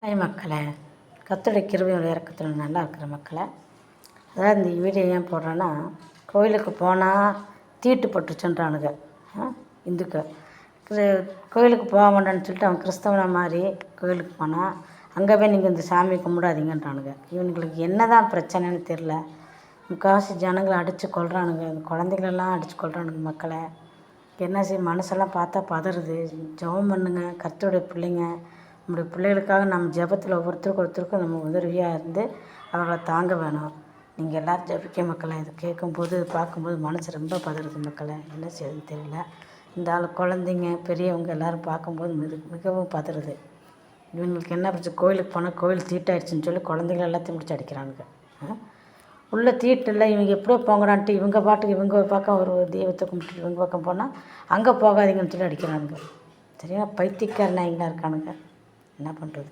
Hi மக்களே, கர்த்தருடைய கிருபையும் இறக்கத்தில் நல்லா இருக்கிற மக்களே. அதாவது இந்த வீடியோ ஏன் போடுறேன்னா, கோயிலுக்கு போனால் தீட்டு பட்டுச்சுன்றானுங்க இந்துக்கள். கோயிலுக்கு போக மாட்டேன்னு சொல்லிட்டு அவன் கிறிஸ்தவனை மாதிரி கோயிலுக்கு போனால் அங்கே போய் நீங்கள் இந்த சாமி கும்பிடாதீங்கன்றானுங்க. இவங்களுக்கு என்ன தான் பிரச்சனைன்னு தெரில. முக்கால்வாசி ஜனங்களை அடித்து கொள்கிறானுங்க, இந்த குழந்தைகளெல்லாம் அடித்து கொள்கிறானுங்க மக்களை. என்ன செய்ய மனசெல்லாம் பார்த்தா பதறுது. ஜெபம் பண்ணுங்க கர்த்தருடைய பிள்ளைங்க. நம்முடைய பிள்ளைகளுக்காக நம்ம ஜெபத்தில் ஒருத்தருக்கும் நம்ம உதவியாக இருந்து அவர்களை தாங்க வேணும். நீங்கள் எல்லோரும் ஜெபிக்க மக்களை. இது கேட்கும்போது பார்க்கும்போது மனசு ரொம்ப பதறுது மக்களை. என்ன செய்யுதுன்னு தெரியல. இந்த ஆள் குழந்தைங்க பெரியவங்க எல்லோரும் பார்க்கும்போது மிகவும் பதறுது. இவங்களுக்கு என்ன பிரச்சனை? கோயிலுக்கு போனால் கோயில் தீட்டாயிடுச்சுன்னு சொல்லி குழந்தைகள் எல்லாத்தையும் பிடிச்சி அடிக்கிறானுங்க. உள்ள தீட்டு இல்லை, இவங்க எப்படியோ போங்கடான்ட்டு இவங்க பாட்டுக்கு இவங்க பக்கம் ஒரு தெய்வத்தை கும்பிட்டு இவங்க பக்கம் போனால் அங்கே போகாதீங்கன்னு சொல்லி அடிக்கிறானுங்க. சரியா பைத்தியக்கார நாய்களாக இருக்கானுங்க. என்ன பண்ணுறது?